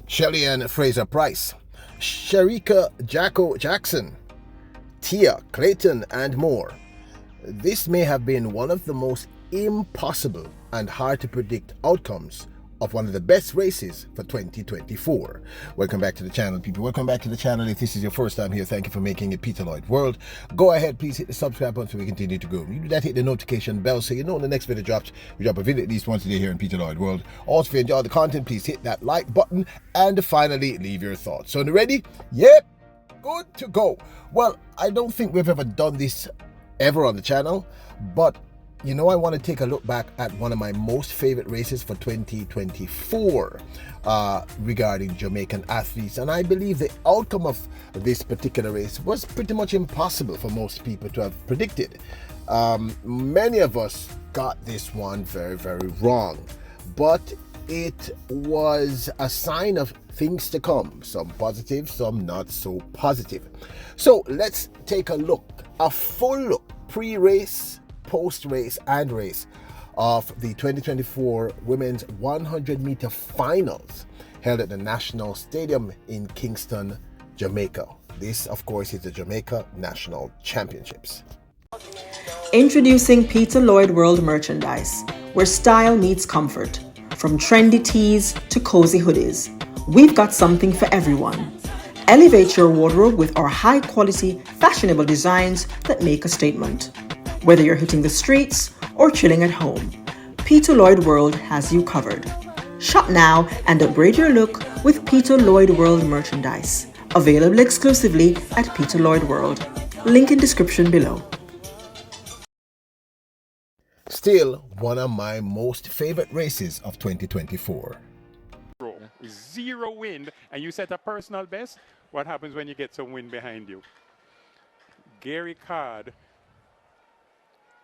Shelly-Ann Fraser Shericka Jackson, Tia, Clayton, and more. This may have been one of the most impossible and hard to predict outcomes of one of the best races for 2024. Welcome back to the channel, people. Welcome back to the channel. If this is your first time here, thank you for making it Peter Lloyd World. Go ahead, please hit the subscribe button so we continue to go. You do that, hit the notification bell so you know when the next video drops. We drop a video at least once a day here in Peter Lloyd World. Also, if you enjoy the content, please hit that like button and finally leave your thoughts. So, ready? Yep, good to go. Well, I don't think we've ever done this ever on the channel, but you know, I want to take a look back at one of my most favorite races for 2024 regarding Jamaican athletes. And I believe the outcome of this particular race was pretty much impossible for most people to have predicted. Many of us got this one very, very wrong. But it was a sign of things to come. Some positive, some not so positive. So let's take a look, a full look, pre-race, post-race and race of the 2024 Women's 100-meter finals held at the National Stadium in Kingston, Jamaica. This, of course, is the Jamaica National Championships. Introducing Peter Lloyd World merchandise, where style meets comfort. From trendy tees to cozy hoodies, we've got something for everyone. Elevate your wardrobe with our high-quality, fashionable designs that make a statement. Whether you're hitting the streets or chilling at home, Peter Lloyd World has you covered. Shop now and upgrade your look with Peter Lloyd World merchandise. Available exclusively at Peter Lloyd World. Link in description below. Still one of my most favorite races of 2024. Zero wind, and you set a personal best. What happens when you get some wind behind you? Gary Card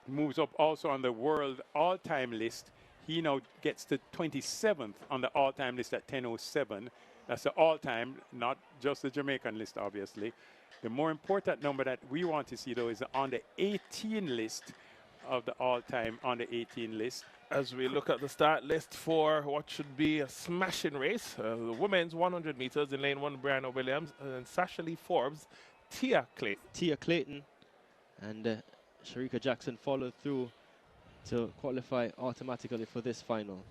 moves up also on the world all-time list. He now gets to 27th on the all-time list at 10:07. That's the all-time, not just the Jamaican list, obviously. The more important number that we want to see, though, is on the 18 list of the all-time on the 18 list. As we look at the start list for what should be a smashing race, the women's 100 meters in lane 1, Brianna Williams, and Sasha-Lee Forbes, Tia Clayton, and Shericka Jackson followed through to qualify automatically for this final.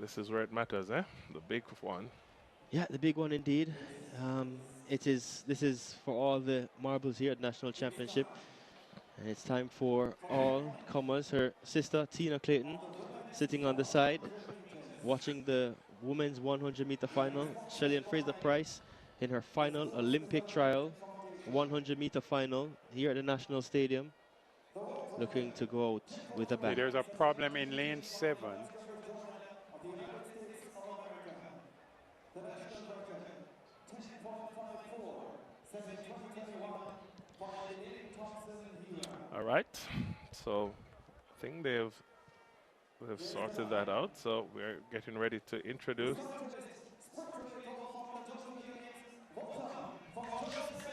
This is where it matters, eh? The big one. Yeah, the big one indeed. This is for all the marbles here at National Championship. And it's time for all comers. Her sister, Tina Clayton, sitting on the side, watching the women's 100-meter final. Shelly-Ann Fraser in her final Olympic trial, 100-meter final here at the National Stadium, looking to go out with a bang. There's a problem in lane 7. All right, so I think they've sorted that out. So we're getting ready to introduce.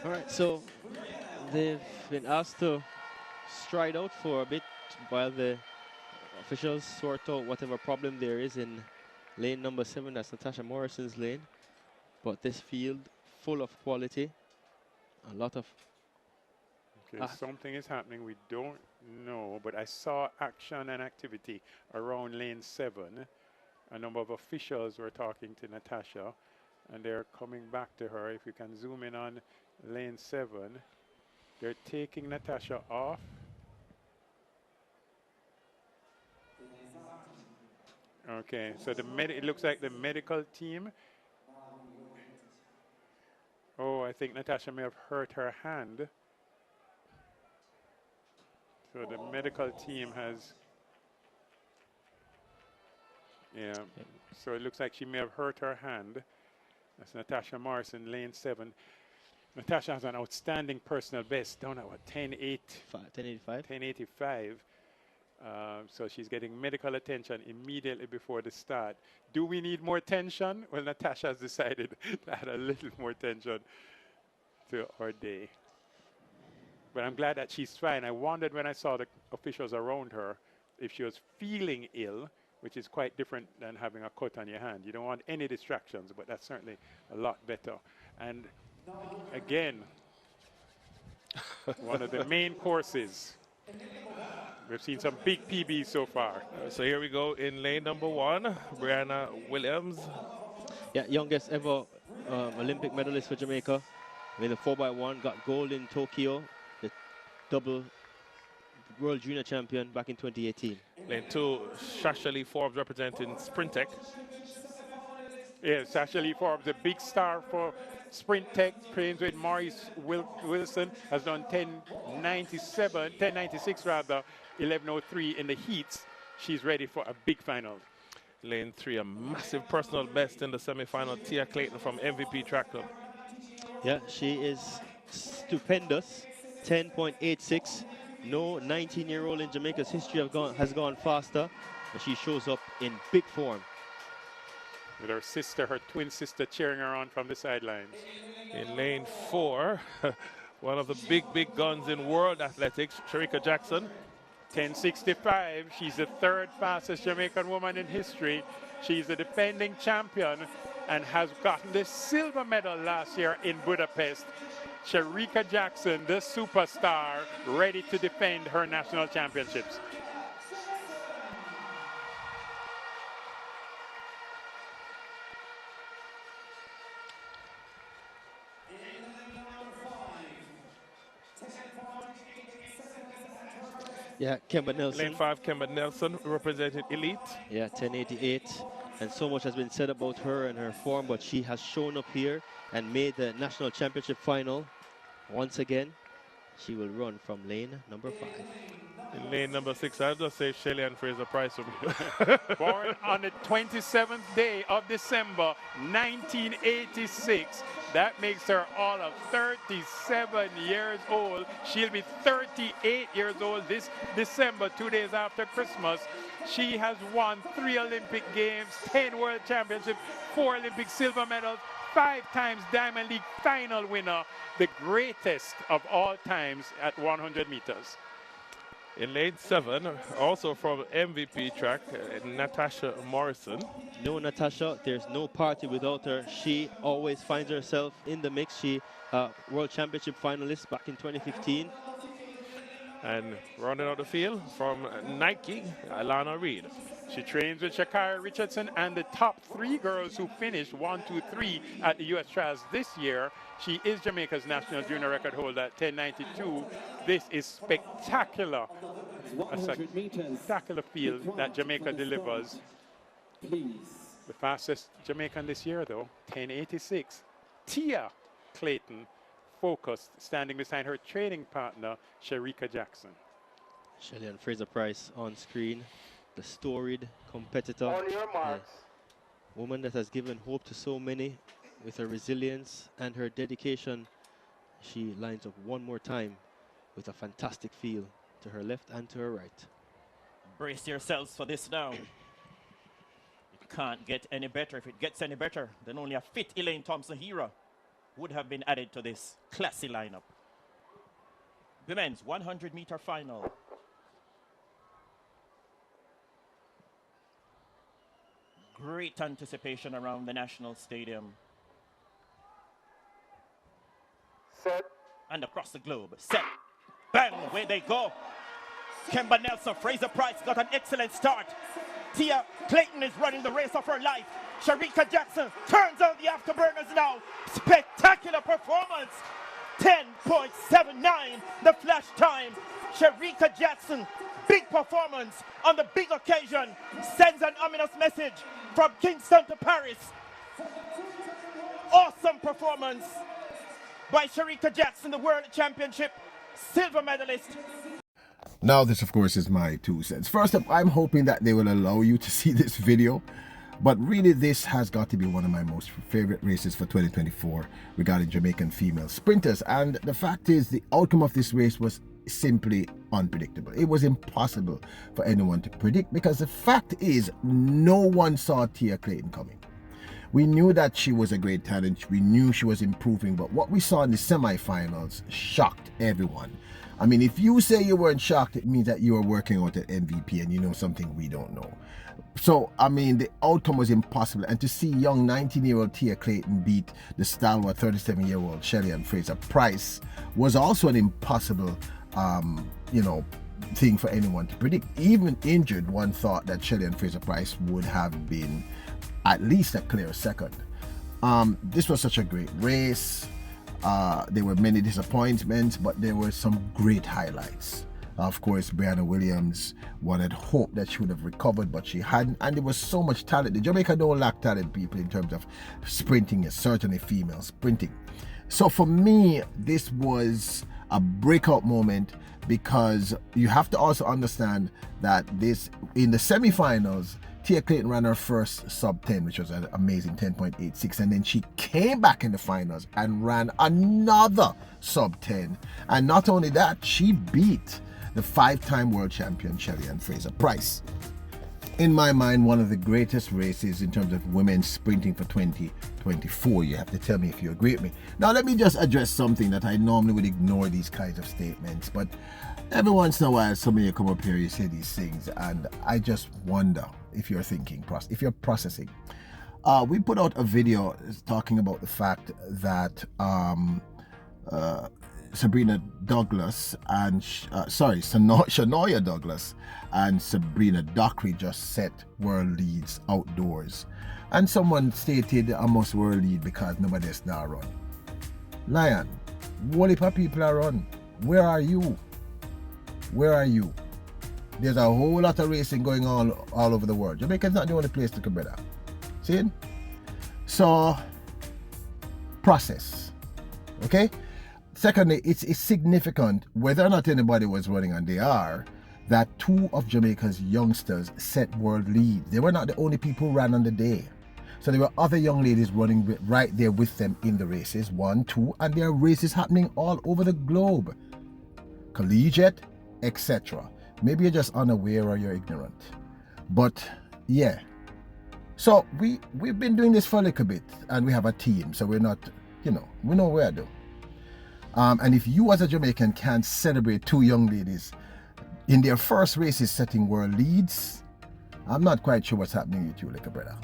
All right, so they've been asked to stride out for a bit while the officials sort out whatever problem there is in lane number 7. That's Natasha Morrison's lane. But this field full of quality, a lot of Something is happening, we don't know, but I saw action and activity around lane 7. A number of officials were talking to Natasha, and they're coming back to her. If you can zoom in on lane 7, they're taking Natasha off. Okay, so it looks like the medical team. Oh, I think Natasha may have hurt her hand. So the medical team has, so it looks like she may have hurt her hand. That's Natasha Morrison, lane 7. Natasha has an outstanding personal best, down at what, 10:85. So she's getting medical attention immediately before the start. Do we need more tension? Well, Natasha has decided to add a little more tension to our day. But I'm glad that she's fine. I wondered when I saw the officials around her if she was feeling ill, which is quite different than having a cut on your hand. You don't want any distractions, but that's certainly a lot better. And again, one of the main courses. We've seen some big PBs so far. So here we go in lane number 1, Brianna Williams. Yeah, youngest ever Olympic medalist for Jamaica. In the 4x1, got gold in Tokyo, the double World Junior Champion back in 2018. Lane 2, Shelly-Ann Forbes representing Sprint Tech. Yeah, Shelly-Ann Forbes, a big star for Sprint Tech, trains with Morrison, has done 10.96 rather, 11.03 in the heats. She's ready for a big final. Lane 3, a massive personal best in the semi-final, Tia Clayton from MVP Track Club. Yeah, she is stupendous, 10.86. No 19-year-old in Jamaica's history has gone faster, and she shows up in big form. With her sister, her twin sister, cheering her on from the sidelines. In lane 4, one of the big guns in world athletics, Shericka Jackson. 10.65. She's the third fastest Jamaican woman in history. She's the defending champion and has gotten the silver medal last year in Budapest. Shericka Jackson, the superstar, ready to defend her national championships. Yeah, Kemba Nelson. Lane 5, Kemba Nelson, represented Elite. Yeah, 10.88. And so much has been said about her and her form, but she has shown up here and made the national championship final. Once again, she will run from lane number 5. In lane number 6, I'll just say Shelly-Ann Fraser Price. Born on the 27th day of December, 1986. That makes her all of 37 years old. She'll be 38 years old this December, 2 days after Christmas. She has won 3 Olympic Games, 10 World Championships, 4 Olympic silver medals, 5 times Diamond League final winner, the greatest of all times at 100 meters. In lane 7, also from MVP track, Natasha Morrison. No, Natasha, there's no party without her. She always finds herself in the mix. She World Championship finalist back in 2015. And rounding out the field from Nike, Alana Reid. She trains with Shakira Richardson and the top 3 girls who finished 1, 2, 3 at the U.S. Trials this year. She is Jamaica's national junior record holder at 10.92. This is spectacular. A spectacular field that Jamaica delivers. The fastest Jamaican this year, though, 10.86. Tia Clayton, focused, standing beside her training partner, Shericka Jackson. Shelly-Ann Fraser Price on screen, the storied competitor. On your marks. Woman that has given hope to so many with her resilience and her dedication. She lines up one more time with a fantastic feel to her left and to her right. Brace yourselves for this now. It can't get any better. If it gets any better, then only a fit Elaine Thompson-Herah would have been added to this classy lineup. The men's 100-meter final. Great anticipation around the National Stadium. Set. And across the globe. Set. Bang, away they go. Kemba Nelson, Fraser Price got an excellent start. Tia Clayton is running the race of her life. Shericka Jackson turns on the afterburners now. Spectacular performance. 10.79, the flash time. Shericka Jackson, big performance on the big occasion. Sends an ominous message from Kingston to Paris. Awesome performance by Shericka Jackson, the World Championship silver medalist. Now this, of course, is my 2 cents. First up, I'm hoping that they will allow you to see this video. But really, this has got to be one of my most favorite races for 2024 regarding Jamaican female sprinters. And the fact is, the outcome of this race was simply unpredictable. It was impossible for anyone to predict because the fact is, no one saw Tia Clayton coming. We knew that she was a great talent. We knew she was improving. But what we saw in the semifinals shocked everyone. I mean, if you say you weren't shocked, it means that you were working out at MVP and you know something we don't know. So, I mean, the outcome was impossible. And to see young 19-year-old Tia Clayton beat the stalwart 37-year-old Shelly-Ann Fraser Price was also an impossible, thing for anyone to predict. Even injured, one thought that Shelly-Ann Fraser Price would have been at least a clear second. This was such a great race. There were many disappointments, but there were some great highlights. Of course, Brianna Williams, one had hoped that she would have recovered, but she hadn't. And there was so much talent. The Jamaica don't lack talent, people, in terms of sprinting, certainly female sprinting. So for me, this was a breakout moment, because you have to also understand that in the semifinals, Tia Clayton ran her first sub 10, which was an amazing 10.86, and then she came back in the finals and ran another sub 10. And not only that, she beat the 5-time world champion Shelly-Ann Fraser Price. In my mind, one of the greatest races in terms of women sprinting for 2024. You have to tell me if you agree with me. Now, let me just address something that I normally would ignore these kinds of statements, but every once in a while, some of you come up here, you say these things, and I just wonder if you're thinking, if you're processing. We put out a video talking about the fact that Sabrina Douglas and Shania Douglas and Sabrina Dockery just set world leads outdoors, and someone stated I must world lead because nobody else now run. Lion, what if people are run? Where are you? Where are you? There's a whole lot of racing going on all over the world. Jamaica's not the only place to come better. See? So, process. Okay? Secondly, it's significant, whether or not anybody was running, and they are, that 2 of Jamaica's youngsters set world leads. They were not the only people who ran on the day. So there were other young ladies running right there with them in the races, 1, 2, and there are races happening all over the globe. Collegiate, etc. Maybe you're just unaware or you're ignorant. But yeah. So we've been doing this for a little bit, and we have a team, so we're not, we know where to do. And if you as a Jamaican can't celebrate 2 young ladies in their first races setting world leads, I'm not quite sure what's happening with you, little brother.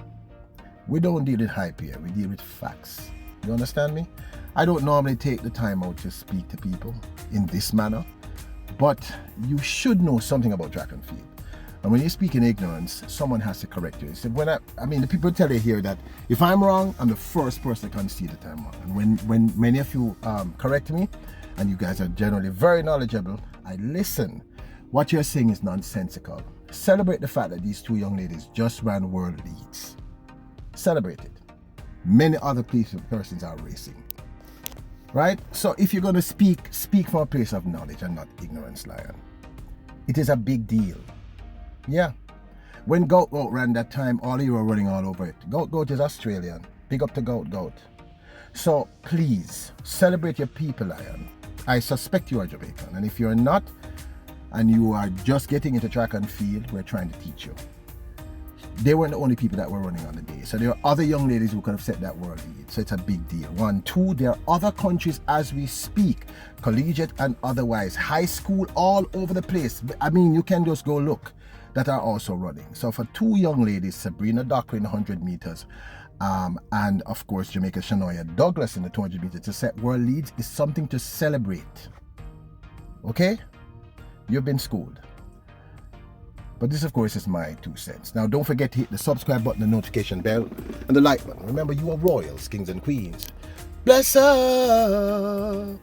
We don't deal with hype here, we deal with facts. You understand me? I don't normally take the time out to speak to people in this manner, but you should know something about track and field. And when you speak in ignorance, someone has to correct you. So the people tell you here that if I'm wrong, I'm the first person to concede that I'm wrong. And when many of you correct me, and you guys are generally very knowledgeable, I listen. What you're saying is nonsensical. Celebrate the fact that these 2 young ladies just ran world leads. Celebrate it. Many other persons are racing. Right? So if you're going to speak from a place of knowledge and not ignorance, Lion. It is a big deal. Yeah. When Goat ran that time, all of you were running all over it. Goat is Australian. Big up to Goat. So please, celebrate your people, Lion. I suspect you are Jamaican. And if you're not, and you are just getting into track and field, we're trying to teach you. They weren't the only people that were running on the day. So there are other young ladies who could have set that world lead. So it's a big deal. 1, 2, there are other countries as we speak, collegiate and otherwise, high school all over the place. I mean, you can just go look, that are also running. So for 2 young ladies, Sabrina Dockery in 100 meters, and of course Jamaica's Shania Douglas in the 200 meters to set world leads is something to celebrate. Okay? You've been schooled. But this, of course, is my 2 cents. Now, don't forget to hit the subscribe button, the notification bell, and the like button. Remember, you are royals, kings, and queens. Bless up!